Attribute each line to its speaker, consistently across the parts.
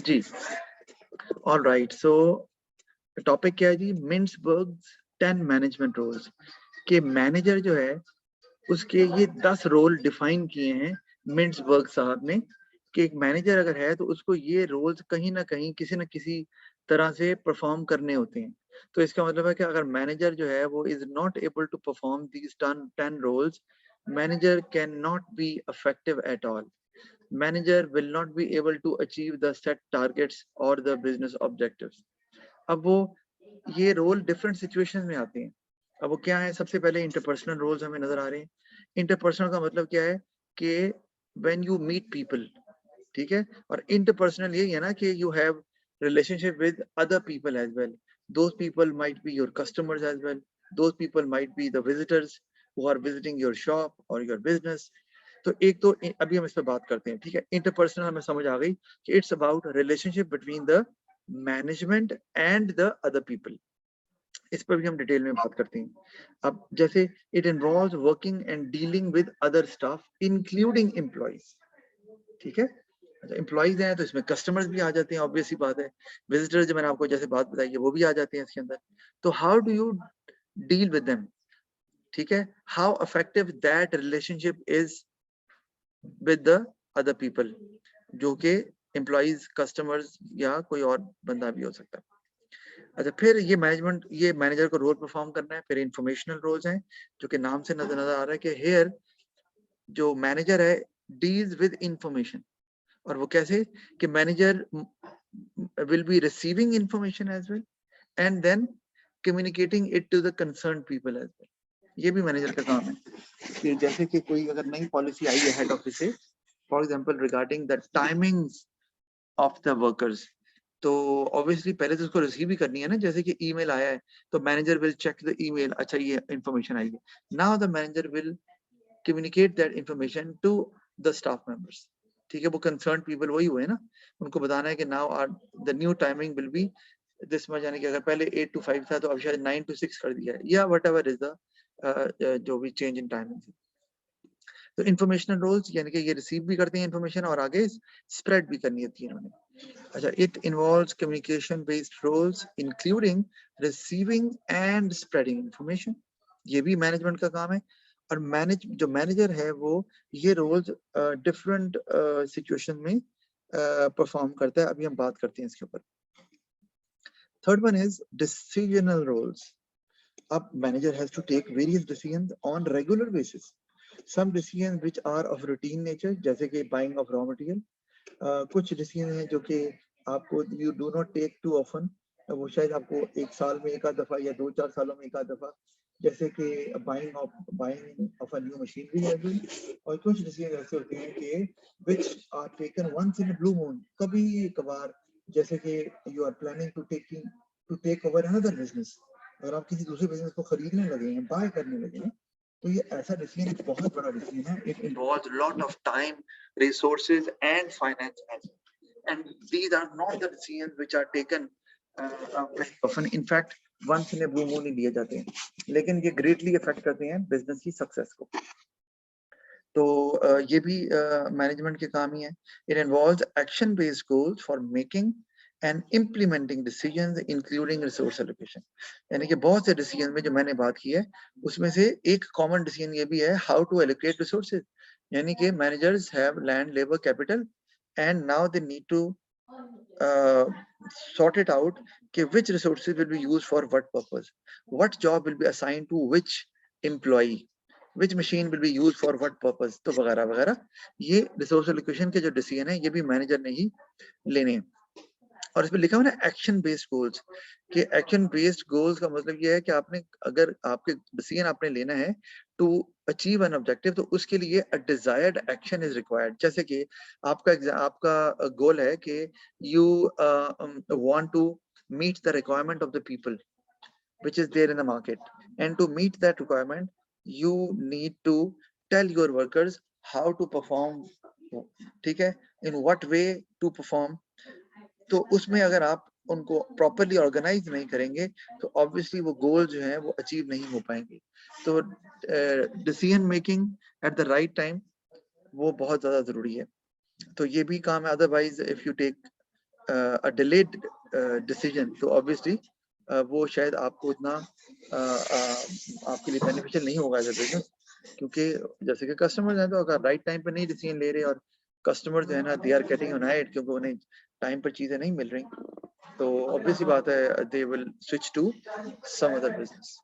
Speaker 1: जी, all right. सो topic क्या है जी? मिंसबर्ग्स 10 management roles के मैनेजर जो है उसके ये 10 रोल डिफाइन किए हैं मिंसबर्ग साहब ने कि एक मैनेजर अगर है तो उसको ये रोल्स कहीं ना कहीं किसी न किसी तरह से परफॉर्म करने होते हैं। तो इसका मतलब है कि अगर मैनेजर जो है वो is not able to perform these 10 roles, manager can not be effective at all. Manager will not be able to achieve the set targets or the business objectives. अब वो ये रोल डिफरेंट सिचुएशन में आते हैं। अब वो क्या है? सबसे पहले इंटरपर्सनल रोल्स हमें नजर आ रहे हैं। इंटरपर्सनल का मतलब क्या है कि व्हेन यू मीट पीपल, ठीक है, और इंटरपर्सनल यही है ना कि you have relationship with other people as well. Those people might be your customers as well, those people might be the visitors who are visiting your shop और your business. तो एक तो अभी हम इस पर बात करते हैं, ठीक है। इंटरपर्सनल हमें समझ आ गई कि it's about relationship between the management and the other people. इस पर भी हम डिटेल में बात करते हैं। अब जैसे it involves working and dealing with other staff including employees, ठीक है। अच्छा, एम्प्लॉइज हैं तो इसमें कस्टमर्स भी आ जाते हैं, ऑब्वियस ही बात है। विजिटर्स जो मैंने आपको जैसे बात बताई है वो भी आ जाते हैं इसके अंदर। तो how do you deal with them, ठीक है। How effective that relationship is with the other people, जो कि एम्प्लॉइज, कस्टमर्स या कोई और बंदा भी हो सकता है। अच्छा, फिर ये मैनेजर को रोल परफॉर्म करना है। फिर इंफॉर्मेशनल रोल्स हैं जो कि नाम से नजर आ रहा है कि हेयर जो मैनेजर है डील्स विद इंफॉर्मेशन। और वो कैसे? कि manager will be receiving information as well and then communicating it to the concern people as well. ये भी मैनेजर का काम है कि जैसे कि कोई अगर नई पॉलिसी आई है हेड ऑफिस से, for example regarding the timings of the workers, तो ऑब्वियसली पहले तो उसको रिसीव भी करनी है ना। जैसे कि ईमेल आया है तो manager will check the email, अच्छा ये इंफॉर्मेशन आई है, now the manager will communicate that information to the staff members, ठीक है। वो कंसर्न पीपल वही हुए ना, उनको बताना है कि now are the new timing will be this much, यानी कि अगर पहले 8 to 5 था तो अब शायद 9 to 6 कर दिया है, या वट एवर इज द जो भी चेंज इन टाइमिंग। तो इंफॉर्मेशनल रोल्स यानी कि ये रिसीव भी करते हैं इंफॉर्मेशन और आगे स्प्रेड भी करनी होती है इन्होंने। अच्छा, it involves communication based roles including receiving and spreading information. ये भी मैनेजमेंट का काम है। और जो मैनेजर है वो ये रोल्स डिफरेंट सिचुएशन में परफॉर्म करता है। अभी हम बात करते हैं इसके ऊपर। Third one is decisional roles. अब manager has to take various decisions on regular basis. Some decisions which are of routine nature, जैसे कि buying of raw material। कुछ डिसीजन हैं जो कि आपको you do not take too often, वो शायद आपको एक साल में एक आध दफा या 2-4 सालों में एक आध दफा, जैसे कि buying of a new machinery है भी। और कुछ डिसीजन ऐसे होते हैं कि which are taken once in a blue moon, कभी कभार, जैसे कि you are planning to take over another business। अगर आप किसी दूसरे बिजनेस को खरीदने लगे हैं, बाय करने लगे हैं, तो ये ऐसा डिसीजन एक बहुत बड़ा डिसीजन है। It involves lot of time, resources and finance and these are not the decisions which are taken very often. In fact once in a blue moon ही लिए जाते हैं, लेकिन ये ग्रेटली इफेक्ट करते हैं बिजनेस की सक्सेस को। तो ये भी मैनेजमेंट के काम ही है। It involves action based goals for making and implementing decisions including resource allocation. यानी कि बहुत से डिसीजन में जो मैंने बात की है उसमें से एक कॉमन डिसीजन ये भी है, हाउ टू एलोकेट रिसोर्सेज। यानी कि managers have land, labour, capital and now they need to sort it out कि which resources will be used for what purpose, what job will be assigned to which employee, which machine will be used for what purpose, तो वगैरह वगैरह। ये resource allocation के जो decision है ये भी मैनेजर ने ही लेने हैं। और इसमें लिखा हुआ ना एक्शन बेस्ड गोल्स, कि एक्शन बेस्ड गोल्स का मतलब ये है कि आपने अगर आपके डिसीजन आपने लेना है टू अचीव एन ऑब्जेक्टिव, तो उसके लिए a desired action is required. जैसे कि आपका गोल है कि you want to meet the requirement of the people which is there in the market, and to meet that requirement you need to tell your workers how to perform, ठीक है, in what way to perform। तो उसमें अगर आप उनको properly organise नहीं करेंगे तो ऑब्वियसली वो गोल जो है वो अचीव नहीं हो पाएंगे। तो decision making eight the right time वो बहुत ज्यादा जरूरी है। तो ये भी काम है। Otherwise if you take a delayed decision, तो obviously वो शायद आपको उतना आपके लिए बेनिफिशियल नहीं होगा एज अ बिजनेस, क्योंकि जैसे कि कस्टमर्स हैं तो अगर राइट टाइम पे नहीं डिसीजन ले रहे और कस्टमर जो है ना they are getting on it क्योंकि उन्हें टाइम पर चीजें नहीं मिल रही, तो ऑब्वियसली बात है they will switch to some other business.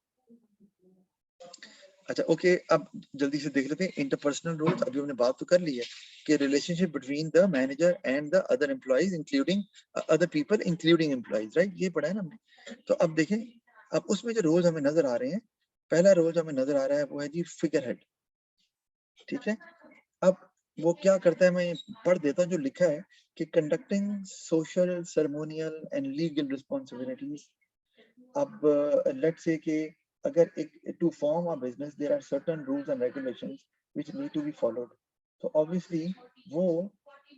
Speaker 1: अच्छा ओके, अब जल्दी से देख लेते हैं इंटरपर्सनल रोल्स। अभी हमने बात तो कर ली है कि relationship between the manager and the other employees including other people including employees, right, ये पढ़ा है ना हमने। तो अब देखें, अब उसमें जो रोल्स हमें नजर आ रहे हैं, पहला रोल जो हमें नजर आ रहा है वो है जी फिगर हेड, ठीक है। अब वो क्या करता है, मैं पढ़ देता हूँ जो लिखा है कि conducting social ceremonial and legal responsibilities. अब लेट्स से कि अगर एक to form a business there are certain rules and regulations which need to be followed, तो ऑब्वियसली वो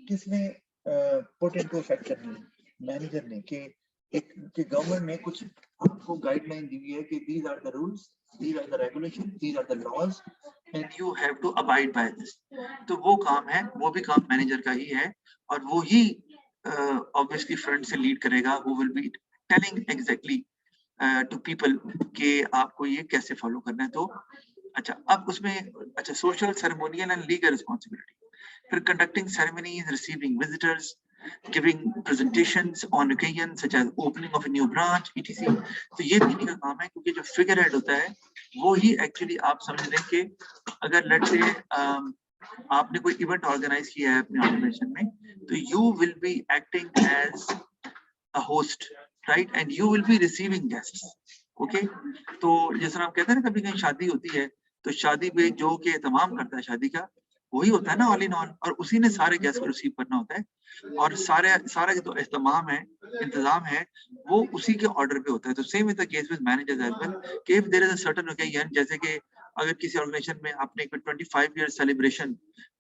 Speaker 1: किसने पुट इनटू इफेक्ट करनी है, मैनेजर ने, कि एक कि गवर्नमेंट ने कुछ आपको गाइडलाइन दी हुई है कि these are the rules, these are the regulation, these are the laws and you have to abide by this. तो वो काम है, वो भी काम मैनेजर का ही है, और वो ही ऑब्वियसली फ्रंट से लीड करेगा, who will be telling exactly to people कि आपको ये कैसे फॉलो करना है। तो अच्छा, अब उसमें अच्छा social ceremonial and legal responsibility, फिर conducting ceremonies, receiving visitors, giving presentations on occasion such as opening of a new branch etc। तो ये भी का काम है, क्योंकि जो फिगर हेड होता है वो ही एक्चुअली आप समझ लें कि अगर लेट्स से आपने कोई इवेंट ऑर्गेनाइज किया है अपने ऑर्गेनाइजेशन में, तो you will be acting as a host, right, and you will be receiving guests, okay। तो जैसे हम कहते हैं ना, कभी कहीं शादी होती है तो शादी में जो के एहतमाम करता है शादी का, वही होता है ना ऑल इन ऑल, और उसी ने सारे गेस्ट को रिसीव करना होता है, और सारा जो एहतमाम है, इंतजाम है, वो उसी के ऑर्डर पे होता है। तो same is the case with managers as well, कि if there is a certain occasion, जैसे कि अगर किसी ऑर्गेनाइजेशन में आपने 25 ईयर सेलिब्रेशन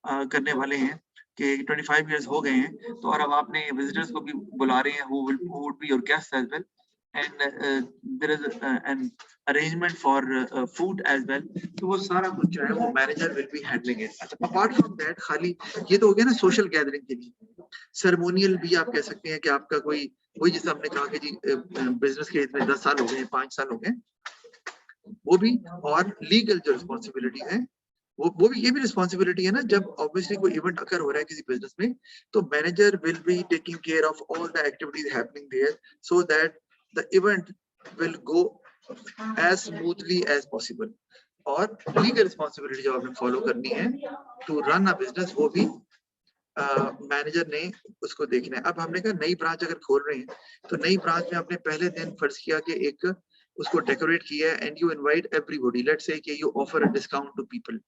Speaker 1: करने वाले हैं कि 25 इयर्स हो गए हैं, तो और अब आपने विजिटर्स को भी बुला रहे हैं, who would be your guests as well, and there is an arrangement for food as well। तो वो सारा कुछ जो है वो manager will be handling it। अच्छा, apart from that, खाली ये तो हो गया ना सोशल गैदरिंग के लिए। सेरेमोनियल भी आप कह सकते हैं कि आपका कोई वही, जैसे हमने कहा कि जी बिजनेस के इसमें 10 साल हो गए, 5 साल हो गए, वो भी। और लीगल जो रिस्पॉन्सिबिलिटी है वो भी, ये भी रिस्पॉन्सिबिलिटी है ना, जब ऑब्वियसली कोई इवेंट अकर हो रहा है किसी बिजनेस में, तो manager will be taking care of all the activities happening there so that the event will go as smoothly as possible. और लीगल रिस्पॉन्सिबिलिटी जो आपने फॉलो करनी है टू रन अ बिजनेस, वो भी मैनेजर ने उसको देखना है। अब हमने कहा नई ब्रांच अगर खोल रहे हैं, तो नई ब्रांच में आपने पहले दिन फर्ज किया कि एक उसको डेकोरेट किया है, and you invite everybody, let's say कि you offer a discount to people.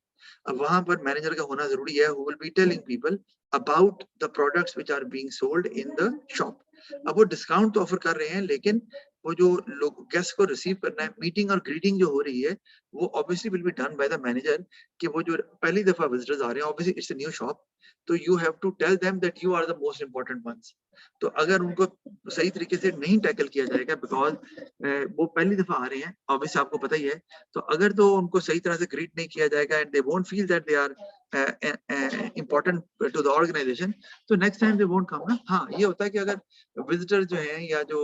Speaker 1: अब वहां पर मैनेजर का होना जरूरी है, who will be telling people about the products which are being sold in the shop. अब वो डिस्काउंट तो ऑफर कर रहे हैं, लेकिन वो जो लोग गेस्ट को रिसीव करना है, मीटिंग और ग्रीटिंग जो हो रही है, वो obviously will be done by the manager, कि वो जो पहली दफा विजिटर्स आ रहे हैं, obviously it's a new shop, तो you have to tell them that you are the most important ones. तो अगर उनको सही तरीके से नहीं टैकल किया जाएगा, बिकॉज वो पहली दफा आ रहे हैं, ऑब्वियसली आपको पता ही है, तो अगर तो उनको सही तरह से ग्रीट नहीं किया जाएगा and they won't feel that they are important to the organization, तो next time they won't come ना। हाँ, ये होता है कि अगर विजिटर जो हैं या जो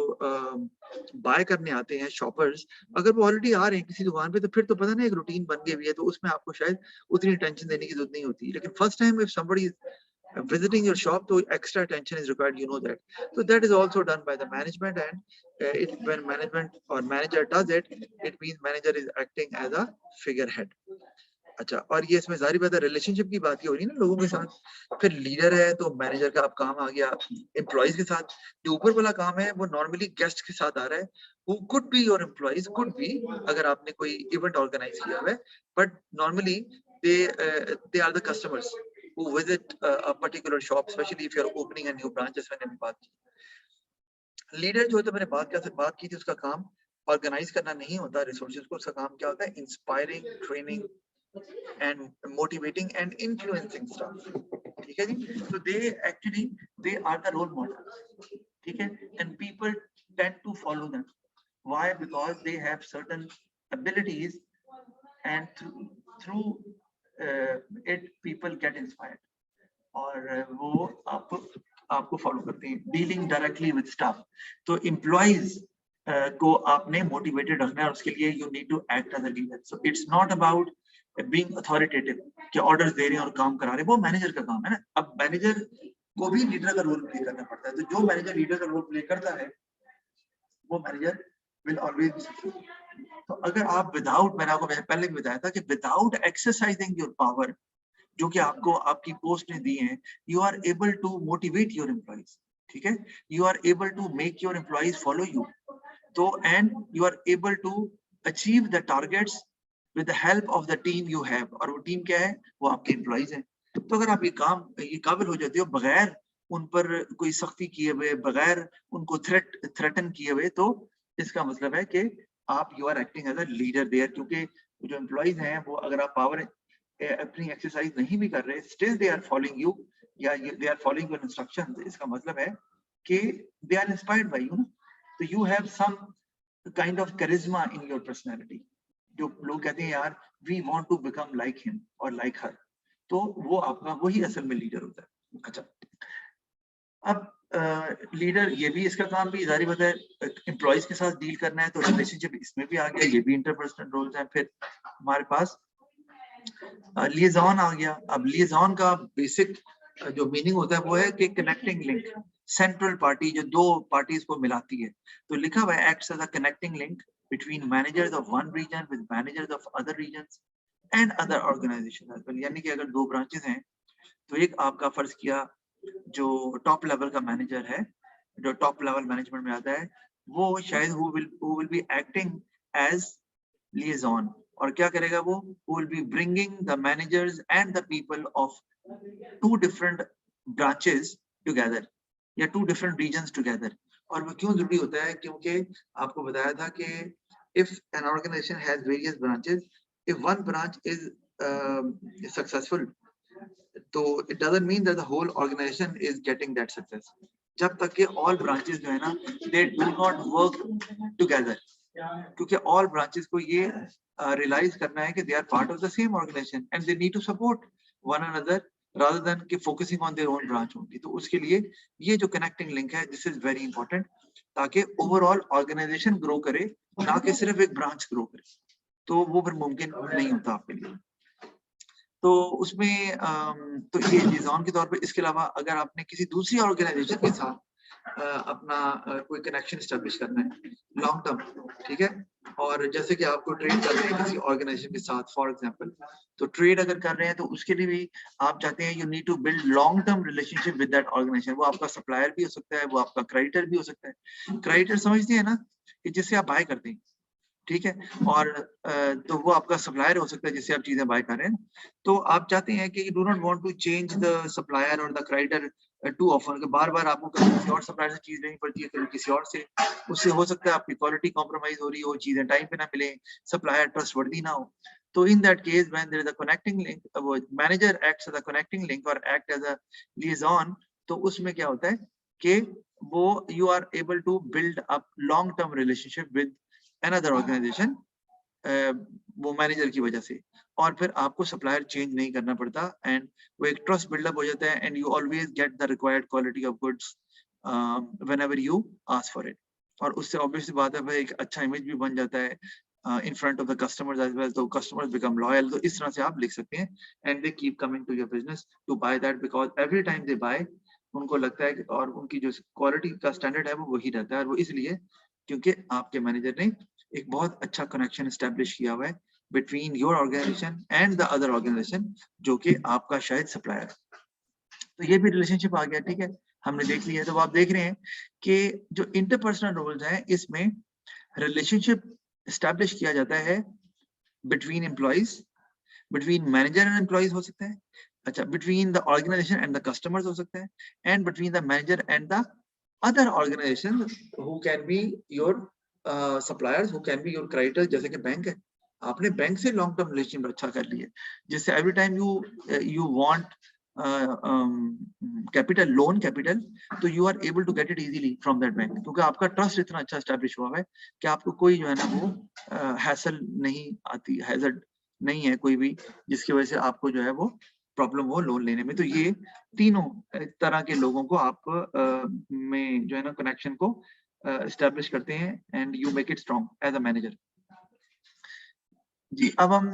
Speaker 1: बाय करने आते हैं शॉपर्स, अगर वो ऑलरेडी आ रहे हैं किसी दुकान पे, तो फिर तो पता नहीं एक रूटीन बन गई हुई है, तो उसमें आपको शायद उतनी टेंशन देने की जरूरत नहीं होती। लेकिन first time if somebody is visiting your shop, तो extra attention is required, you know that। So that is also done by the management, and when management or manager does it, it means manager is acting as a figurehead। अच्छा, और ये इसमें जाहिर बात है relationship की बात ही हो रही है ना लोगों के साथ। फिर लीडर है तो मैनेजर का अब काम आ गया एम्प्लॉइज के साथ। जो ऊपर वाला काम है वो नॉर्मली गेस्ट के साथ आ रहा है, who could be your employees, could be, अगर आपने कोई इवेंट ऑर्गेनाइज किया हुआ है, but normally they are the customers who visit a particular shop, especially if you are opening a new branch, जैसे मैंने बात की। लीडर जो है, तो मैंने बात की थी, उसका काम ऑर्गेनाइज करना नहीं होता रिसोर्सेज को, उसका काम क्या होता है, inspiring, training and motivating and influencing stuff। ठीक है जी। so they are the role models, ठीक है, and people tend to follow them। why? because they have certain abilities, and through it people get inspired। और वो आप आपको follow करते हैं। डीलिंग डायरेक्टली विद स्टाफ, तो एम्प्लॉइज को आपने मोटिवेटेड रखना है और उसके लिए you need to act as a leader. So it's not about being authoritative कि ऑर्डर्स दे रहे हैं और काम करा रहे हैं, वो मैनेजर का काम है ना। अब मैनेजर को भी लीडर का रोल प्ले करना पड़ता है, तो जो मैनेजर लीडर का रोल प्ले करता है वो manager will always be successful. तो अगर आप विदाउट, मैंने आपको पहले भी बताया था कि विदाउट एक्सरसाइजिंग योर पावर, जो कि आपको आपकी पोस्ट ने दी है, you are able to motivate your employees, ठीक है, you are able to make your employees follow you, तो and you are able to achieve the targets with the help of the team you have, और वो team क्या है, वो आपके employees हैं। तो अगर आप ये काबिल हो जाते हो बगैर उन पर कोई सख्ती किए हुए, बगैर उनको थ्रेटन किए हुए, तो इसका मतलब है कि आप you are acting as a leader there, क्योंकि जो एम्प्लॉइज हैं वो अगर आप पावर अपनी एक्सरसाइज नहीं भी कर रहे, still they are following you या they are following your instructions, इसका मतलब है कि they are inspired by you ना। तो you have some kind of charisma in your personality, जो लोग कहते हैं यार we want to become like him और लाइक हर, तो वो आपका वही असल में लीडर होता है। अच्छा, अब लीडर ये भी, इसका काम भी जारी बात है एम्प्लॉइज के साथ डील करना है, तो रिलेशनशिप इसमें भी आ गया, ये भी इंटरपर्सनल रोल्स हैं। फिर हमारे पास लिएजॉन आ गया। अब लिएजॉन का बेसिक जो मीनिंग होता है वो है कि कनेक्टिंग लिंक, सेंट्रल पार्टी जो दो पार्टीज को मिलाती है। तो लिखा हुआ है acts as a connecting link between managers of one region with managers of other regions and other organisation as well. यानी कि अगर दो ब्रांचेस हैं तो एक आपका फर्ज किया जो टॉप लेवल का मैनेजर है, जो टॉप लेवल मैनेजमेंट में आता है, वो शायद who will be acting as liaison, और क्या करेगा वो will be bringing the managers and the people of two different branches together या two different regions together। और वो क्यों जरूरी होता है, क्योंकि आपको बताया था कि if an organization has various branches, if one branch is successful, तो it doesn't mean that the whole organization is getting that success, जब तक कि all branches जो है ना they do not work together, क्योंकि all branches को ये realize करना है कि they are part of the same organization and they need to support one another rather than कि focusing on their own branch only। तो उसके लिए ये जो connecting link है, this is very important, ताकि overall organization grow करे, ना कि सिर्फ एक branch grow करे, तो वो फिर मुमकिन नहीं होता आपके लिए। तो उसमें तो ये लिएजॉन के तौर पे, इसके अलावा अगर आपने किसी दूसरी ऑर्गेनाइजेशन के साथ अपना कोई कनेक्शन एस्टेब्लिश करना है लॉन्ग टर्म, ठीक है, और जैसे कि आपको ट्रेड कर रहे हैं किसी ऑर्गेनाइजेशन के साथ फॉर एग्जांपल, तो ट्रेड अगर कर रहे हैं तो उसके लिए भी आप चाहते हैं you need to build long term relationship with that organisation. वो आपका सप्लायर भी हो सकता है, वो आपका क्रेडिटर भी हो सकता है। क्रेडिटर समझते हैं ना कि जिससे आप बाय करते हैं, ठीक है, और तो वो आपका सप्लायर हो सकता है जिससे आप चीजें बाय कर रहे हैं। तो आप चाहते हैं कि you do not want to change the supplier और द क्रेडिटर टू ऑफन, कि बार बार आपको कभी किसी और सप्लायर से चीज लेनी पड़ती है, कभी किसी और से, उससे हो सकता है आपकी क्वालिटी कॉम्प्रोमाइज हो रही हो, चीजें टाइम पे ना मिले, सप्लायर ट्रस्टवर्दी ना हो। तो in that case when there is a connecting link, वो manager acts as a connecting link और एक्ट एज अ लिएजॉन, तो उसमें क्या होता है कि वो you are able to build up long term relationship with another organisation, वो मैनेजर की वजह से, और फिर आपको सप्लायर चेंज नहीं करना पड़ता, एंड वो एक ट्रस्ट बिल्डअप हो जाता है, and you always get the required quality of goods whenever you ask for it. और उससे ऑब्वियसली बात है भाई एक अच्छा इमेज भी बन जाता है in front of the customers as well, तो कस्टमर्स बिकम लॉयल। तो इस तरह से आप लिख सकते हैं, and they keep coming to your business to buy that, because every time they buy, उनको लगता है कि, और उनकी जो क्वालिटी का स्टैंडर्ड है वो वही रहता है, और वो इसलिए क्योंकि आपके मैनेजर ने एक बहुत अच्छा कनेक्शन एस्टेब्लिश किया हुआ है between your organisation and the other organisation, जो कि आपका शायद सप्लायर। तो ये भी रिलेशनशिप आ गया, ठीक है, हमने देख लिया है। तो आप देख रहे हैं कि जो इंटरपर्सनल रोल्स हैं इसमें रिलेशनशिप एस्टेब्लिश किया जाता है between employees, between manager and employees हो सकता है, अच्छा, between the organisation and the customers हो सकता है, and between the manager and the other organisation who can be your suppliers, who can be your creditors, जैसे कि बैंक है। आपने बैंक से लॉन्ग टर्म रिलेशनशिप अच्छा कर लिया, जिससे every time you want capital, loan capital, तो you are able to get it easily from that bank, क्योंकि आपका ट्रस्ट इतना अच्छा एस्टैब्लिश हुआ है कि आपको कोई जो है ना वो हैसल नहीं आती, हैजर्ड नहीं है कोई भी, जिसकी वजह से आपको जो है वो प्रॉब्लम हो लोन लेने में। तो ये तीनों तरह के लोगों को आप में जो है ना कनेक्शन को एस्टेब्लिश करते हैं and you make it strong as a manager. जी, अब हम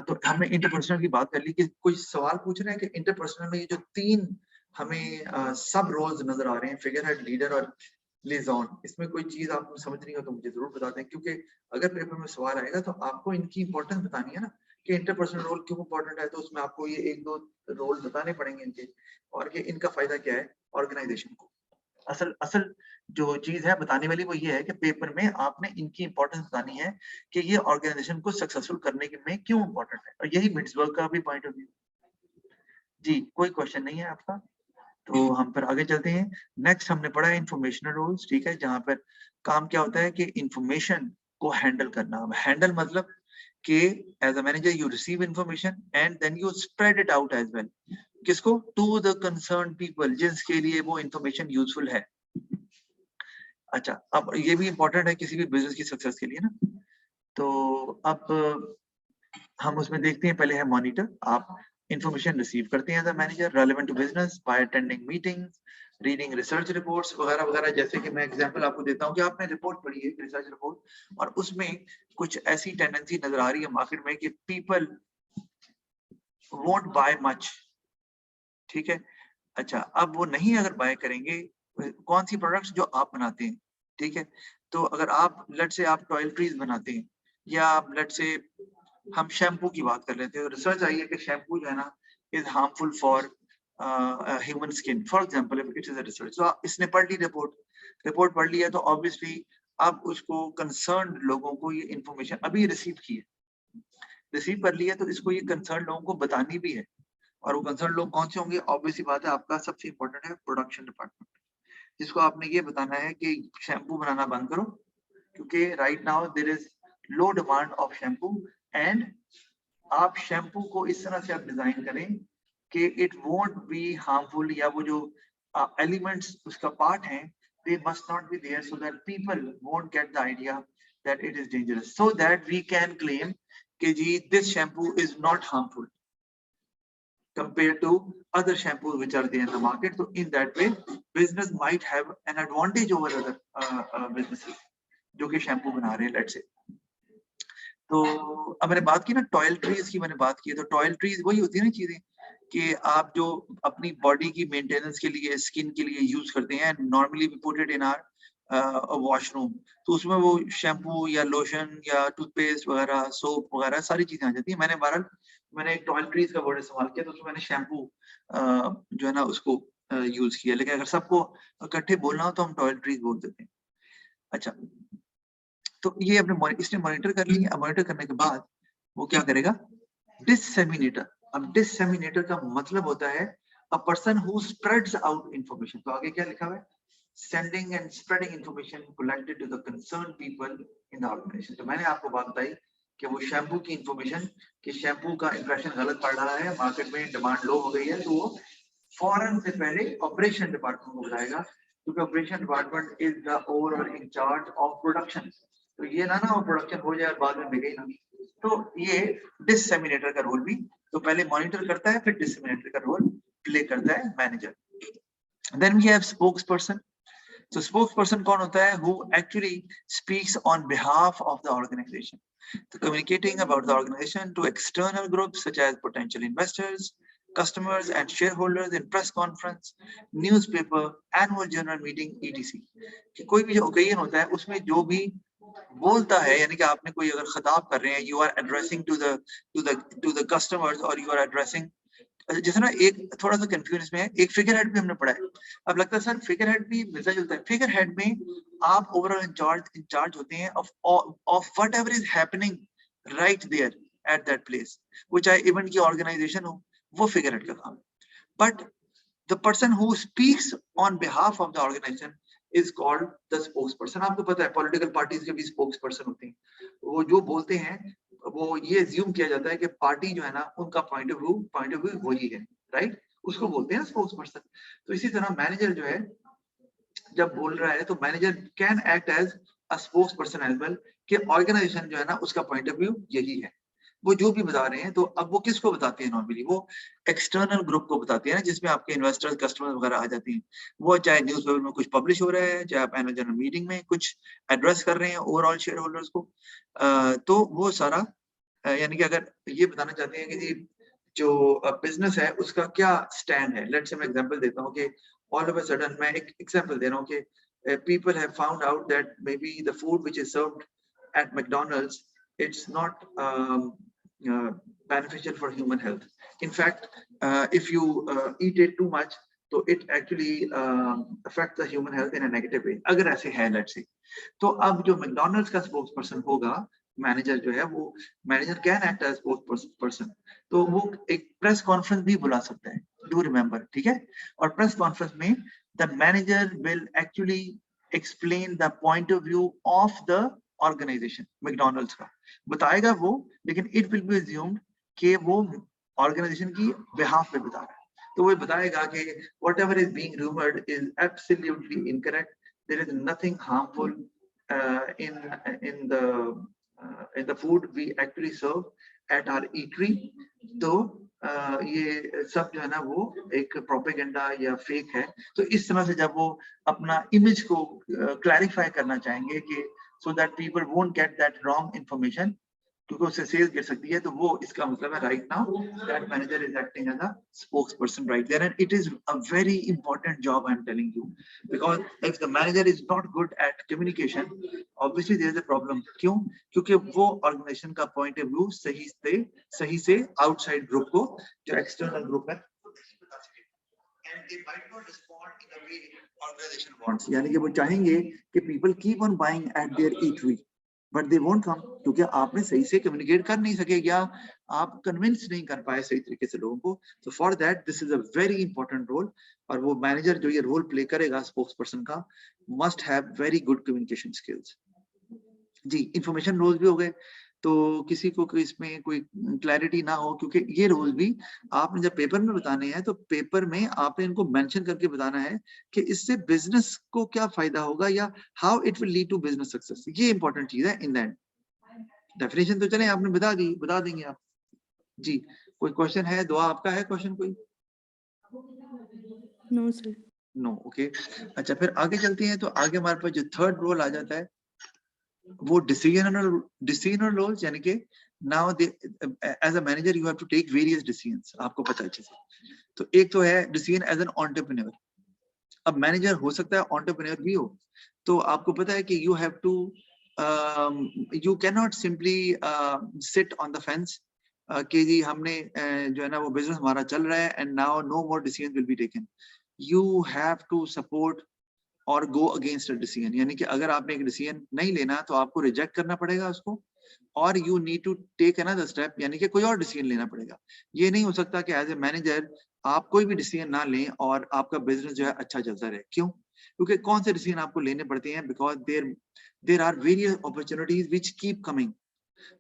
Speaker 1: तो हमने इंटरपर्सनल की बात कर ली कि कोई सवाल पूछ रहे हैं कि इंटरपर्सनल में ये जो तीन हमें सब रोल्स नजर आ रहे हैं, फिगर हेड, लीडर और लिएज़ॉन, इसमें कोई चीज आपको समझ नहीं हो तो मुझे जरूर बता दें, क्योंकि अगर पेपर में सवाल आएगा तो आपको इनकी इंपॉर्टेंस बतानी है ना कि इंटरपर्सनल रोल क्यों इंपॉर्टेंट है। तो उसमें आपको ये एक दो रोल बताने पड़ेंगे इनके, और कि इनका फायदा क्या है ऑर्गेनाइजेशन को। असल असल जो चीज है बताने वाली वो ये है कि पेपर में आपने इनकी इंपॉर्टेंस बतानी है कि ये ऑर्गेनाइजेशन को सक्सेसफुल करने के में क्यों इंपॉर्टेंट है, और यही मिड्सबर्ग का भी पॉइंट ऑफ व्यू। जी, कोई क्वेश्चन नहीं है आपका? तो हम फिर आगे चलते हैं। नेक्स्ट हमने पढ़ा है इंफॉर्मेशनल रोल्स, ठीक है, जहां पर काम क्या होता है कि इंफॉर्मेशन को हैंडल करना। हैंडल मतलब कि as a manager you receive information and then you spread it out as well. किसको? टू द कंसर्न पीपल, जिसके लिए वो इंफॉर्मेशन यूजफुल है। अच्छा, अब ये भी इंपॉर्टेंट है किसी भी बिजनेस की सक्सेस के लिए ना। तो अब हम उसमें देखते हैं, पहले है मॉनिटर। आप इंफॉर्मेशन रिसीव करते हैं as a manager relevant to business by attending meetings, reading research reports वगैरह वगैरह। जैसे कि मैं एग्जांपल आपको देता हूं कि आपने रिपोर्ट पढ़ी है, रिसर्च रिपोर्ट, और उसमें कुछ ऐसी टेंडेंसी नजर आ रही है मार्केट में कि पीपल वोंट बाय मच, ठीक है। अच्छा, अब वो नहीं अगर बाय करेंगे कौन सी प्रोडक्ट्स जो आप बनाते हैं, ठीक है। तो अगर आप लेट से आप टॉयलेटरीज बनाते हैं, या लेट से हम शैम्पू की बात कर लेते हैं, तो रिसर्च आई है कि शैम्पू जो है ना is harmful for human skin for example, if it is a research. तो इसने पढ़ ली रिपोर्ट पढ़ ली है, तो ऑब्वियसली अब उसको कंसर्न लोगों को ये इंफॉर्मेशन अभी रिसीव कर ली है, तो इसको ये कंसर्न लोगों को बतानी भी है। और वो कंसर्न लोग कौन से होंगे? ऑब्वियसली बात है, आपका सबसे इंपॉर्टेंट है प्रोडक्शन डिपार्टमेंट, जिसको आपने ये बताना है कि शैम्पू बनाना बंद करो, क्योंकि right now there is low demand of shampoo, and आप शैम्पू को इस तरह से आप डिजाइन करें कि इट वोंट बी हार्मफुल, या वो जो एलिमेंट्स उसका पार्ट हैं they must not be there, so that people won't get the idea that it is dangerous, so that we can claim कि जी this shampoo is not harmful compared to other shampoos which are there in the market. So in that way, business might have an advantage over other businesses जो कि shampoo बना रहे हैं, let's say. तो अब मैंने बात की ना टॉयलेटरीज की, मैंने बात की है, तो टॉयलेटरीज वही होती है ना चीजें कि आप जो अपनी बॉडी की मेंटेनेंस के लिए, स्किन के लिए यूज करते हैं, normally we put it in our washroom, तो उसमें वो शैम्पू या लोशन या टूथपेस्ट वगैरह, सोप वगैरह सारी चीजें आ जाती है। मैंने एक टॉयलेटरीज का वर्ड इस्तेमाल किया, तो उसमें मैंने शैम्पू जो है ना उसको यूज किया, लेकिन अगर सबको इकट्ठे बोलना हो तो हम टॉयलेटरीज बोल देते हैं। अच्छा, तो ये अपने इसने मॉनिटर कर लिया। अब मॉनिटर करने के बाद वो क्या करेगा? डिसेमिनेटर। अब डिसेमिनेटर का मतलब होता है a person who spreads out information. तो आगे क्या लिखा हुआ है? Sending and spreading information collected to the concern people in the organisation. तो मैंने आपको बात बताई कि वो शैम्पू की इंफॉर्मेशन, कि शैम्पू का इंप्रेशन गलत पड़ रहा है, मार्केट में डिमांड लो हो गई है, तो वो फौरन से पहले ऑपरेशन डिपार्टमेंट को बताएगा, क्योंकि operation department is the overall in charge of production. तो ये ना वो प्रोडक्शन हो जाए और बाद में बिके ना। तो ये डिसेमिनेटर का रोल भी तो पहले मॉनिटर करता है, फिर डिसेमिनेटर का रोल प्ले करता है manager. Then we have spokesperson. तो स्पोक्सपर्सन कौन होता है? Who actually speaks on behalf of the organisation, तो communicating about the organization to external groups such as potential investors, customers and shareholders in press conference, newspaper, annual general meeting, etc. कि कोई भी जो occasion होता है उसमें जो भी बोलता है, यानी कि आपने कोई अगर खिताब कर रहे हैं, you are addressing to the customers, और यू आर एड्रेसिंग, जैसे ना एक थोड़ा सा कंफ्यूज में है, एक फिगर हेड भी हमने पढ़ा है। अब लगता है सर फिगर हेड भी मिलता जुलता है। फिगर हेड में आप ओवरऑल इंचार्ज होते हैं of whatever is happening right there at that place, वो चाहे इवेंट की ऑर्गेनाइजेशन हो, वो फिगर हेड का काम है। But the person who speaks on behalf of the organisation is called the spokesperson. आपको पता है पॉलिटिकल पार्टीज के भी स्पोक्सपर्सन होते हैं, वो जो बोलते हैं वो ये अज्यूम किया जाता है कि पार्टी जो है ना उनका पॉइंट ऑफ व्यू वही है, राइट, उसको बोलते हैं स्पोक्सपर्सन। तो इसी तरह मैनेजर जो है जब बोल रहा है तो manager can act as a spokesperson as well, कि ऑर्गेनाइजेशन जो है ना उसका पॉइंट ऑफ व्यू यही है। वो जो भी बता रहे हैं, तो अब वो किसको बताते हैं नॉर्मली, वो एक्सटर्नल ग्रुप को बताते हैं ना, जिसमें आपके इन्वेस्टर्स, कस्टमर्स वगैरह आ जाते हैं। वो चाहे न्यूज़पेपर में कुछ पब्लिश हो रहा है, चाहे आप एनुअल जनरल मीटिंग में कुछ एड्रेस कर रहे हैं ओवरऑल शेयर होल्डर्स को, तो वो सारा यानी कि अगर ये बताना चाहते हैं कि जी जो बिजनेस है उसका क्या स्टैंड है। लेट्स से मैं एग्जांपल देता हूँ कि ऑल ऑफ अ सडन, मैं एक एग्जांपल दे रहा हूँ कि people have found out that maybe the food which is served at McDonald's, it's not beneficial for human health. In fact, if you eat it too much, so it actually affects the human health in a negative way. अगर ऐसे है let's say, तो अब जो McDonald's का spokes person होगा, manager जो है, वो manager can act as spokesperson, तो वो एक प्रेस कॉन्फ्रेंस भी बुला सकता है, डू रिमेम्बर, ठीक है। और प्रेस कॉन्फ्रेंस में the manager will actually explain the point of view of the organisation, McDonald's का बताएगा वो, लेकिन इट विल बी अज्यूम्ड कि वो ऑर्गेनाइजेशन की बिहाफ पे बता रहा है, तो वो बताएगा कि whatever is being rumoured is absolutely incorrect, there is nothing harmful in the food we actually serve at our eatery. तो ये सब जो है ना वो एक प्रोपेगेंडा या फेक है। तो इस तरह से जब वो अपना इमेज को क्लैरिफाई करना चाहेंगे कि so that people won't get that wrong information, क्योंकि उससे सेल्स गिर सकती है, तो वो इसका मतलब है right now that manager is acting as a spokesperson right there, and it is a very important job I am telling you, because if the manager is not good at communication, obviously there is a problem. क्यों? क्योंकि वो organisation का point of view सही से outside group को, जो external group है, and they might not respond in a way organization wants, यानी कि वो चाहेंगे कि people keep on buying at their eatery, but they won't come, क्योंकि आपने सही से कम्युनिकेट कर नहीं सके, या आप कन्विंस नहीं कर पाए सही तरीके से लोगों को। तो for that this is a very important role, और वो मैनेजर जो ये रोल प्ले करेगा स्पोक्स पर्सन का, must have very good communication skills. जी, इंफॉर्मेशन रोल भी हो गए, तो किसी को इसमें कोई क्लैरिटी ना हो, क्योंकि ये रोल भी आपने जब पेपर में बताने हैं, तो पेपर में आपने इनको मेंशन करके बताना है कि इससे बिजनेस को क्या फायदा होगा, या how it will lead to business success. ये इंपॉर्टेंट चीज है इन द एंड। डेफिनेशन तो चले आपने बता दी, बता देंगे आप। जी, कोई क्वेश्चन है? दुआ आपका है क्वेश्चन कोई?
Speaker 2: No sir.
Speaker 1: No, okay. अच्छा, फिर आगे चलते हैं। तो आगे हमारे पास जो थर्ड रोल आ जाता है वो डिसीजनल रोल्स, यानी कि now as a manager you have to take various decisions, आपको पता है अच्छे से। तो एक तो है डिसीजन एज एन एंटरप्रेन्योर। अब मैनेजर हो सकता है एंटरप्रेन्योर भी हो, तो आपको पता है कि you have to you can not simply sit on the fence कि जी हमने जो है ना वो बिजनेस हमारा चल रहा है and now no more decision will be taken. You have to support और गो अगेंस्ट अ डिसीजन, यानी कि अगर आपने एक डिसीजन नहीं लेना तो आपको रिजेक्ट करना पड़ेगा उसको, और you need to take another step, यानी कि कोई और डिसीजन लेना पड़ेगा। ये नहीं हो सकता कि एज ए मैनेजर आप कोई भी डिसीजन ना लें और आपका बिजनेस जो है अच्छा चलता रहे। क्यों? क्योंकि कौन से डिसीजन आपको लेने पड़ते हैं, because there are various opportunities which keep coming.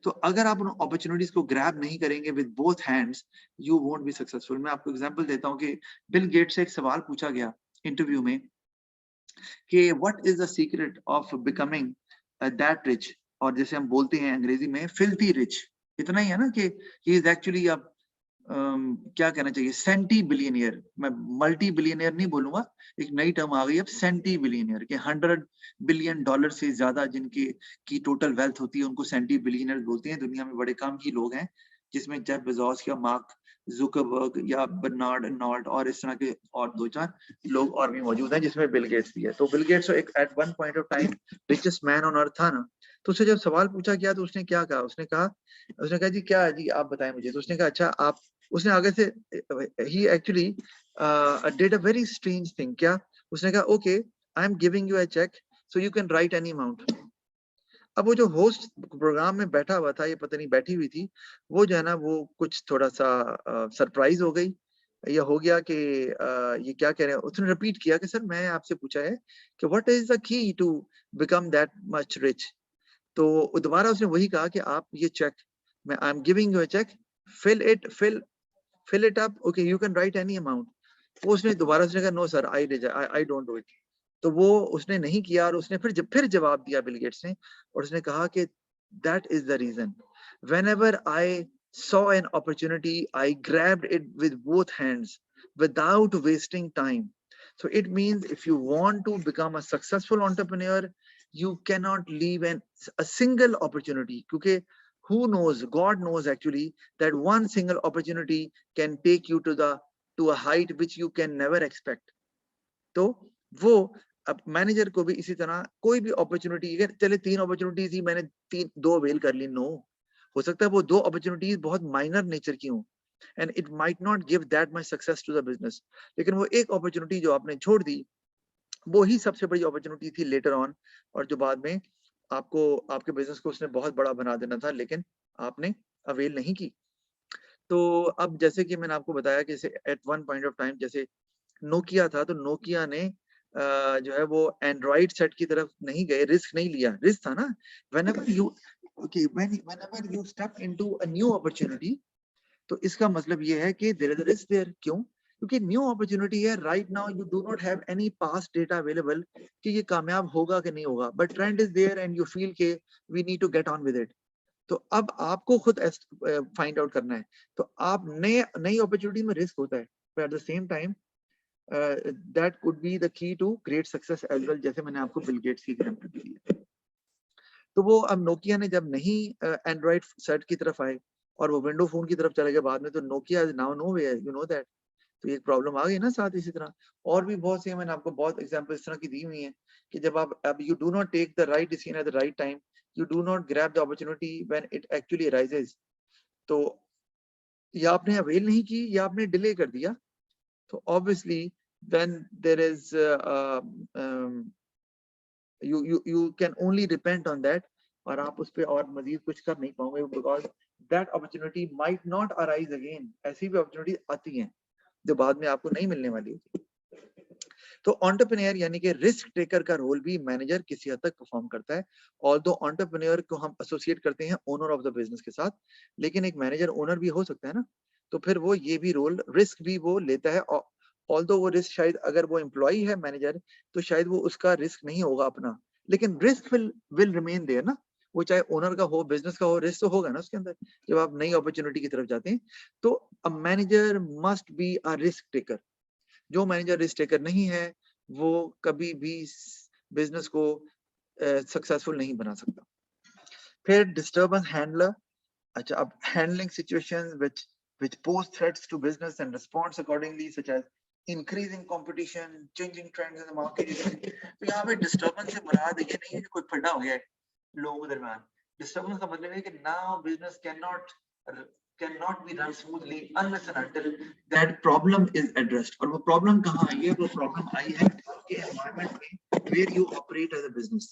Speaker 1: तो अगर आप उन अपॉर्चुनिटीज को ग्रैब नहीं करेंगे with both hands, you won't be successful. मैं आपको एग्जांपल देता हूं कि बिल गेट्स से एक सवाल पूछा गया इंटरव्यू में कि what is the secret of becoming that rich, और जैसे हम बोलते हैं अंग्रेजी में फिल्थी रिच, इतना ही है ना कि ही इज एक्चुअली अब क्या कहना चाहिए, सेंटी बिलियनियर। मैं मल्टी बिलियनियर नहीं बोलूंगा, एक नई टर्म आ गई अब, सेंटी बिलियनियर के $100 बिलियन से ज्यादा जिनकी की टोटल वेल्थ होती है उनको सेंटी बिलियनियर बोलते हैं। दुनिया में बड़े कम ही लोग हैं, जिसमें जेफ बेजोस या मार्क जुकरबर्ग या बर्नार्ड अर्नोल्ड और इस तरह के और दो चार लोग और भी मौजूद हैं, जिसमें बिल गेट्स भी है। तो बिल गेट्स एक at one point of time richest man on earth था ना। तो उससे जब सवाल पूछा गया तो उसने क्या कहा, उसने कहा जी क्या है जी आप बताएं मुझे। तो उसने कहा अच्छा आप, उसने आगे से ही actually did a very strange thing. क्या? उसने कहा okay I am giving you a cheque so you can write any amount. अब वो जो होस्ट प्रोग्राम में बैठा हुआ था, ये पता नहीं बैठी हुई थी, वो जो है ना वो कुछ थोड़ा सा सरप्राइज हो गई, या हो गया कि ये क्या कह रहे हैं। उसने रिपीट किया कि सर मैं आपसे पूछा है कि what is the key to become that much rich. तो दोबारा उसने वही कहा कि आप ये चेक, मैं I am giving you a cheque, fill it up, okay you can write any amount। वो उसने दोबारा उसने कहा no sir I don't do it. तो वो उसने नहीं किया, और उसने फिर जवाब दिया बिल गेट्स ने, और उसने कहा कि That is the reason. Whenever I saw an opportunity, I grabbed it with both hands without wasting time. So it means if you want to become a successful entrepreneur, you cannot leave a single opportunity. Because who knows, God knows actually that one single opportunity can take you to a height which you can never expect. तो वो अब manager को भी इसी तरह कोई भी opportunity, अगर चले 3 अपॉर्चुनिटीज ही मैंने 2 अवेल कर ली, नो, हो सकता है वो 2 अपॉर्चुनिटीज बहुत माइनर नेचर की हों and it might not give that much success to the business, लेकिन वो एक अपॉर्चुनिटी जो आपने छोड़ दी वो ही सबसे बड़ी अपॉर्चुनिटी थी लेटर ऑन, और जो बाद में आपको आपके बिजनेस को उसने बहुत बड़ा बना देना था, लेकिन आपने अवेल नहीं की। तो अब जैसे कि मैंने आपको बताया कि at one point of time जैसे नोकिया था, तो नोकिया ने जो है वो एंड्रॉइड सेट की तरफ नहीं गए, रिस्क नहीं लिया। रिस्क था ना, whenever you whenever you step into a new opportunity, तो इसका मतलब ये है कि there is a risk there. क्यों? क्योंकि न्यू अपॉर्चुनिटी है, right now you do not have any past data available कि ये कामयाब होगा कि नहीं होगा, but trend is there and you feel के we need to get on with it. तो अब आपको खुद फाइंड आउट करना है। तो आप नए नई अपॉर्चुनिटी में रिस्क होता है, but at the same time that could be the key to great success as well, जैसे मैंने आपको बिल गेट्स की एग्जांपल दी है। तो वो अब नोकिया ने जब नहीं एंड्रॉइड सेट की तरफ आए और वो विंडो फोन की तरफ चले गए बाद में, तो Nokia is now nowhere, you know that. तो एक प्रॉब्लम आ गई ना साथ। इसी तरह और भी बहुत सी, मैंने आपको बहुत एग्जांपल इस तरह की दी हुई है कि जब आप अब you do not take the right decision at the right time, you do not grab the opportunity when it actually arises, तो या आपने अवेल नहीं की या आपने डिले कर दिया, तो obviously then there is you can only depend on that, और आप उस पे और मजीद कुछ कर नहीं पाओगे, because that opportunity might not arise again। ऐसी भी अपॉर्चुनिटी आती हैं जो बाद में आपको नहीं मिलने वाली होती। तो एंटरप्रेन्योर यानी कि रिस्क टेकर का रोल भी मैनेजर किसी हद तक परफॉर्म करता है। ऑल्दो एंटरप्रेन्योर को हम एसोसिएट करते हैं ओनर ऑफ द बिजनेस के साथ, लेकिन एक मैनेजर ओनर भी हो सकता है ना, तो फिर वो ये भी रोल रिस्क भी वो लेता है। ऑल्दो वो रिस्क शायद अगर वो एम्प्लॉई है मैनेजर, तो शायद वो उसका रिस्क नहीं होगा अपना, लेकिन रिस्क विल रिमेन देयर ना। वो चाहे ओनर का हो बिजनेस का हो, रिस्क तो होगा ना उसके अंदर जब आप नई अपॉर्चुनिटी की तरफ जाते हैं। तो a manager must be a risk taker. जो मैनेजर रिस्क टेकर नहीं है वो कभी भी बिजनेस को सक्सेसफुल नहीं बना सकता। फिर डिस्टर्बेंस हैंडलर। अच्छा, अब handling situations which pose threats to business and responds accordingly, such as increasing competition, changing trends in the market। तो यहाँ पे डिस्टर्बेंस से मुराद ये नहीं है कि कोई फटा हो गया है लोगों के दरमियान। डिस्टर्बेंस का मतलब है कि now business cannot be run smoothly unless and until that problem is addressed। और वो प्रॉब्लम कहाँ आई है? वो प्रॉब्लम आई है आपके एनवायरनमेंट में where you operate as a business।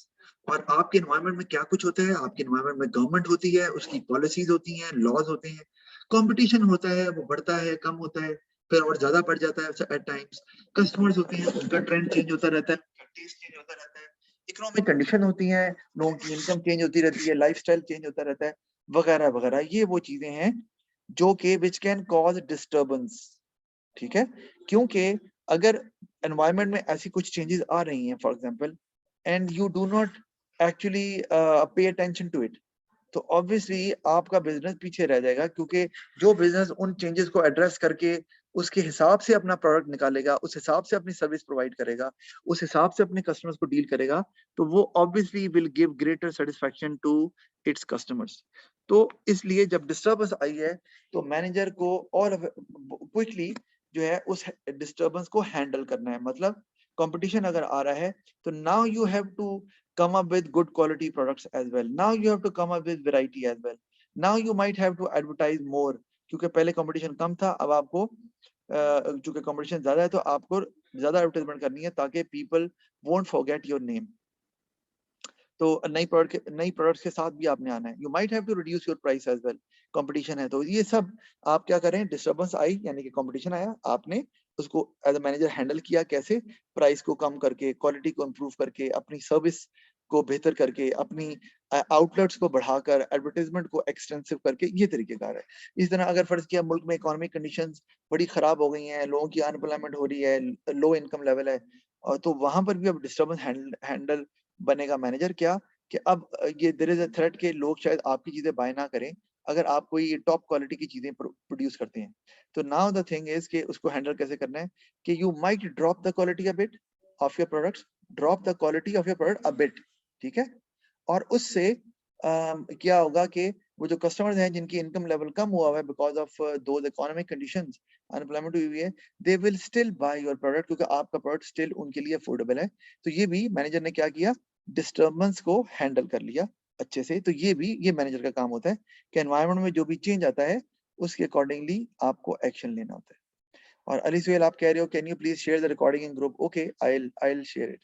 Speaker 1: और आपके एनवायरनमेंट में क्या कुछ होता है? आपके एनवायरनमेंट में गवर्नमेंट होती है, उसकी पॉलिसीज होती हैं, लॉज होते हैं, कंपटीशन होता है, वो बढ़ता है, कम होता है, फिर और ज्यादा बढ़ जाता है एट टाइम्स। कस्टमर्स होते हैं, उनका ट्रेंड चेंज होता रहता है, उनका टेस्ट चेंज होता रहता है, इकोनॉमिक कंडीशन होती है, लोगों की इनकम चेंज होती रहती है, लाइफस्टाइल चेंज होता रहता है, वगैरह वगैरह। ये वो चीजें हैं जो कि विच कैन कॉज डिस्टर्बेंस। ठीक है, क्योंकि अगर एनवायरनमेंट में ऐसी कुछ चेंजेस आ रही हैं for example, and you do not actually pay attention to it, तो ऑब्वियसली आपका बिजनेस पीछे रह जाएगा। क्योंकि जो बिजनेस उन चेंजेस को एड्रेस करके उसके हिसाब से अपना प्रोडक्ट निकालेगा, उस हिसाब से अपनी सर्विस प्रोवाइड करेगा, उस हिसाब से अपने कस्टमर्स को डील करेगा, तो वो obviously will give greater satisfaction to its customers. तो इसलिए जब डिस्टर्बेंस आई है तो मैनेजर को और क्विकली जो है उस डिस्टर्बेंस को हैंडल करना है। मतलब कंपटीशन अगर आ रहा है तो now you have to come up with good quality products as well, now you have to come up with variety as well, now you might have to advertise more। क्योंकि पहले competition कम था, अब आपको चूंकि कंपटीशन ज्यादा है तो आपको ज्यादा एडवर्टाइजमेंट करनी है ताकि people won't forget your name. तो नई प्रोडक्ट्स के साथ भी आपने आना है। You might have to reduce your price as well, competition है। तो ये सब आप क्या करें, डिस्टर्बेंस आई यानी कि कंपटीशन आया, आपने उसको एज अ मैनेजर हैंडल किया कैसे? प्राइस को कम करके, क्वालिटी को इम्प्रूव करके, अपनी सर्विस को बेहतर करके, अपनी आउटलेट्स को बढ़ाकर, एडवर्टाइजमेंट को एक्सटेंसिव करके, ये तरीकेकार है। इस तरह अगर फर्ज किया मुल्क में इकोनॉमिक कंडीशंस बड़ी खराब हो गई हैं, लोगों की अनएम्प्लॉयमेंट हो रही है, लो इनकम लेवल है, और तो वहां पर भी अब डिस्टर्बेंस हैंडल बनेगा मैनेजर क्या? कि अब ये देयर इज अ थ्रेट कि लोग शायद आपकी चीजें बाय ना करें अगर आप कोई टॉप क्वालिटी की चीजें प्रोड्यूस करते हैं। तो नाउ द थिंग इज कि उसको हैंडल कैसे करना है कि you might drop the quality a bit of your products, drop the quality of your product a bit, ठीक है। और उससे क्या होगा कि वो जो कस्टमर्स हैं जिनकी इनकम लेवल कम हुआ हुआ है because of those economic conditions, unemployment हुई हुई है, they will still by your product क्योंकि आपका प्रोडक्ट स्टिल उनके लिए अफोर्डेबल है। तो ये भी मैनेजर ने क्या किया, डिस्टर्बेंस को हैंडल कर लिया अच्छे से। तो ये मैनेजर का काम होता है कि एनवायरनमेंट में जो भी चेंज आता है उसके अकॉर्डिंगली आपको एक्शन लेना होता है। और अली सुहेल आप कह रहे हो can you please share the recording in group, okay I will share it.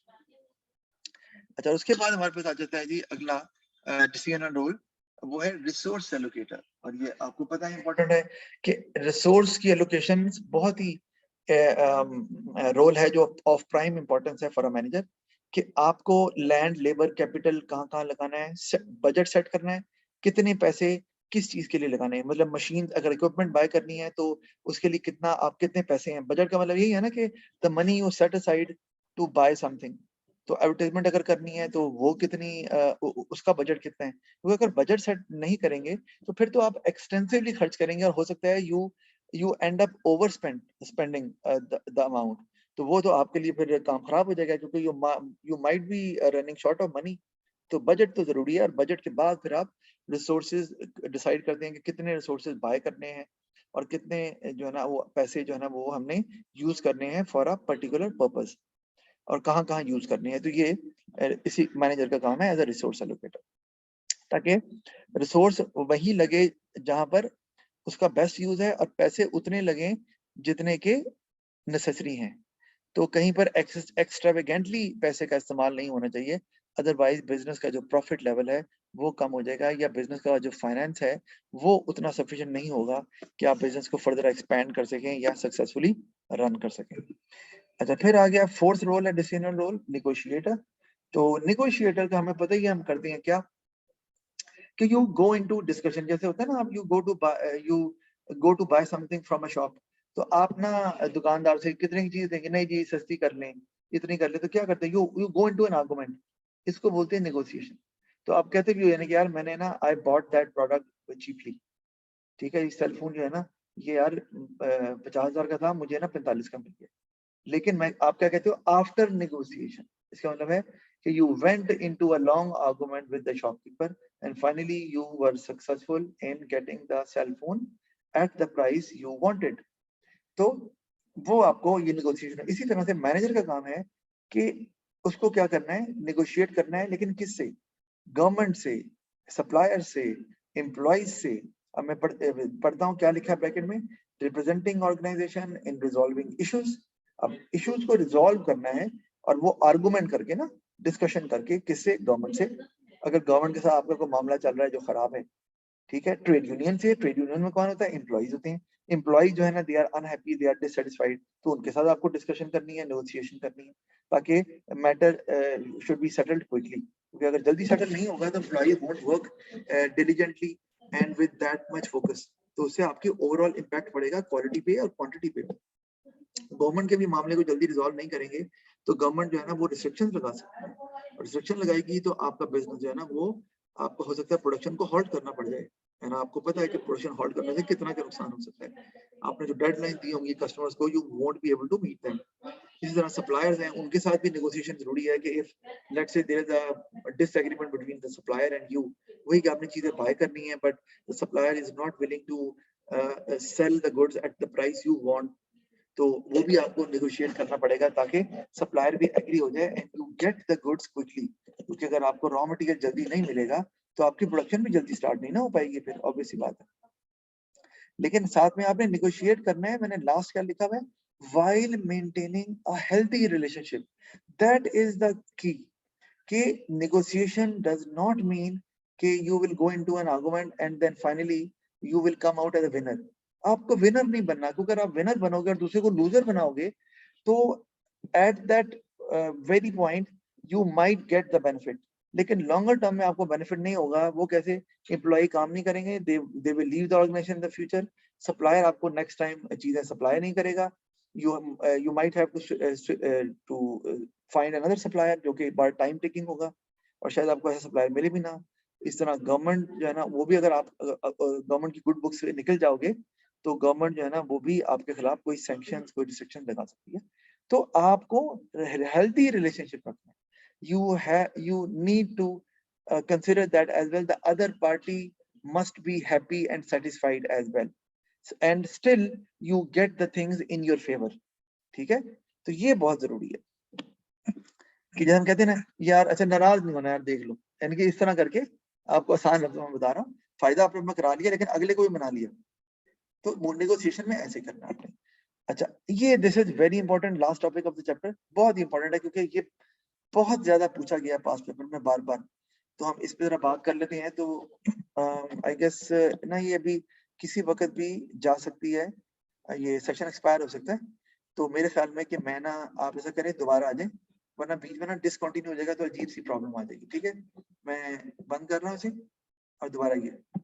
Speaker 1: अच्छा, उसके बाद हमारे पास आ जाता है जी अगला डिसीजन रोल, वो है रिसोर्स एलोकेटर। और ये आपको पता है इंपॉर्टेंट है कि रिसोर्स की एलोकेशन बहुत ही रोल है जो ऑफ प्राइम इंपॉर्टेंस है फॉर अ मैनेजर, कि आपको लैंड लेबर कैपिटल कहाँ कहाँ लगाना है, बजट सेट करना है, कितने पैसे किस चीज के लिए लगाने हैं। मतलब मशीन अगर इक्विपमेंट बाय करनी है तो उसके लिए कितना आप कितने पैसे हैं, बजट का मतलब यही है ना कि the money you set aside to buy something. तो एडवर्टाइजमेंट अगर करनी है तो वो कितनी उसका बजट कितना है, क्योंकि अगर बजट सेट नहीं करेंगे तो फिर तो आप एक्सटेंसिवली खर्च करेंगे और हो सकता है you and up over spending the amount. तो वो तो आपके लिए फिर काम खराब हो जाएगा क्योंकि you might be running short of money. तो बजट तो जरूरी है और बजट के बाद फिर आप रिसोर्सेज डिसाइड करते हैं कि कितने रिसोर्सेज बाय करने हैं और कितने जो है ना वो पैसे जो है ना वो हमने यूज करने हैं फॉर अ पर्टिकुलर पर्पस और कहाँ कहाँ यूज करनी है। तो ये इसी मैनेजर का काम है एज अ रिसोर्स एलोकेटर, ताकि रिसोर्स वही लगे जहां पर उसका बेस्ट यूज है और पैसे उतने लगे जितने के नेसेसरी हैं। तो कहीं पर एक्स्ट्रावेगेंटली पैसे का इस्तेमाल नहीं होना चाहिए, अदरवाइज बिजनेस का जो प्रॉफिट लेवल है वो कम हो जाएगा या बिजनेस का जो फाइनेंस है वो उतना सफिशिएंट नहीं होगा कि आप बिजनेस को फर्दर एक्सपैंड कर सकें या सक्सेसफुली रन कर सकें। अच्छा, फिर आ गया फोर्थ रोल है डिसीजन रोल, निगोशिएटर। तो निगोशिएटर का हमें पता ही है हम करते हैं क्या कि यू गो इनटू डिस्कशन। जैसे होता है ना, आप you go to buy something from a shop, तो आप ना दुकानदार से कितने की चीज देंगे, नहीं जी सस्ती कर लें, इतनी कर ले, तो क्या करते हैं you you go into an argument, इसको बोलते हैं नेगोशिएशन। तो आप कहते भी हो यानी कि यार मैंने ना I bought that product cheaply, ठीक है, ये सेल फोन जो है ना ये यार 50,000 का था, मुझे ना 45 का मिल गया। लेकिन मैं आप क्या कहते हो आफ्टर नेगोशिएशन, इसका मतलब है कि you went into a long argument with the shopkeeper and finally you were successful in getting the cell phone at the price you wanted. तो वो आपको ये नेगोशिएशन है। इसी तरह से मैनेजर का काम है कि उसको क्या करना है, नेगोशिएट करना है, लेकिन किससे, गवर्नमेंट से, सप्लायर से, एम्प्लॉइज से। अब मैं पढ़ता हूँ क्या लिखा है ब्रैकेट में, रिप्रेजेंटिंग ऑर्गेनाइजेशन इन रिजॉल्विंग इश्यूज। अब इश्यूज को रिजॉल्व करना है और वो आर्गुमेंट करके ना, डिस्कशन करके, किससे, गवर्नमेंट से। अगर गवर्नमेंट के साथ आपका कोई मामला चल रहा है जो खराब है, ठीक है, ट्रेड यूनियन से, ट्रेड यूनियन में कौन होता है, एम्प्लॉइज होते हैं। एम्प्लॉइज जो है ना they are unhappy, they are dissatisfied, तो उनके साथ आपको डिस्कशन करनी है, नेगोशिएशन करनी है, ताकि matter should be settled quickly. क्योंकि अगर जल्दी सेटल नहीं होगा तो employee won't work diligently and with that much focus, तो उससे आपकी ओवरऑल इम्पैक्ट पड़ेगा क्वालिटी पे और क्वांटिटी पे। गवर्नमेंट के भी मामले को जल्दी रिजॉल्व नहीं करेंगे तो गवर्नमेंट जो है ना वो रिस्ट्रिक्शन लगा सकती है, और रिस्ट्रिक्शन लगाएगी तो आपका बिजनेस जो है ना वो आपको हो सकता है प्रोडक्शन को हॉल्ट करना पड़ जाए, है ना। आपको पता है कि प्रोडक्शन हॉल्ट करने से कितना का नुकसान हो सकता है। आपने जो डेडलाइन दी होंगी कस्टमर्स को, you won't be able to meet them. इसी तरह सप्लायर्स हैं, उनके साथ भी नेगोशिएशन जरूरी है कि if let's say there is a disagreement between the supplier and you, वही कि आपने चीजें बाय करनी है but the supplier is not willing to sell the goods at the price you want, तो वो भी आपको नेगोशिएट करना पड़ेगा ताकि सप्लायर भी एग्री हो जाए and you get the goods quickly. क्योंकि अगर आपको रॉ मटेरियल जल्दी नहीं मिलेगा तो आपकी प्रोडक्शन भी जल्दी स्टार्ट नहीं ना हो पाएगी, फिर ऑब्वियस सी बात है। लेकिन साथ में आपने निगोशिएट करना है, मैंने लास्ट क्या लिखा हुआ है, while maintaining a healthy relationship, that is the key। कि negotiation does not mean कि you will go into an argument and then finally you will come out as a winner। आपको विनर नहीं बनना, क्योंकि अगर आप विनर बनोगे और दूसरे को लूजर बनाओगे तो at that very point you might get the benefit, लेकिन लॉन्गर टर्म में आपको बेनिफिट नहीं होगा। वो कैसे, एम्प्लॉय काम नहीं करेंगे, they will leave the organisation in the future, supplier आपको नेक्स्ट टाइम चीजें सप्लाई नहीं करेगा, you might have to find another supplier जो कि बार टाइम टेकिंग होगा। और शायद आपको ऐसा सप्लायर मिले भी ना। इस तरह गवर्नमेंट जो है ना, वो भी अगर आप गवर्नमेंट की गुड बुक्स से निकल जाओगे तो गवर्नमेंट जो है ना वो भी आपके खिलाफ कोई सैंक्शंस, कोई रिस्ट्रिक्शन लगा सकती है। तो आपको हेल्दी रिलेशनशिप रखना है। you need to consider that as well. The other party must be happy and satisfied as well, and still you get the things in your favor. ठीक है, तो ये बहुत जरूरी है कि जब हम कहते हैं ना यार अच्छा नाराज नहीं होना यार, देख लो, यानी कि इस तरह करके आपको आसान लफ्जों में बता रहा हूँ, फायदा आपने अपना करा लिया लेकिन अगले को भी मना लिया, तो नेगोशिएशन में ऐसे करना है आपने। अच्छा, ये this is very important, last topic of the chapter, बहुत ही इंपॉर्टेंट है क्योंकि ये बहुत ज्यादा पूछा गया पास पेपर में बार बार, तो हम इस पे जरा बात कर लेते हैं। तो आई गेस ना ये अभी किसी वक्त भी जा सकती है, ये सेक्शन एक्सपायर हो सकता है, तो मेरे ख्याल में कि मैं ना, आप ऐसा करें दोबारा आ जाए, वरना बीच में ना डिसकंटिन्यू हो जाएगा तो अजीब सी प्रॉब्लम आ जाएगी। ठीक है, मैं बंद कर रहा हूँ इसे और दोबारा आइए।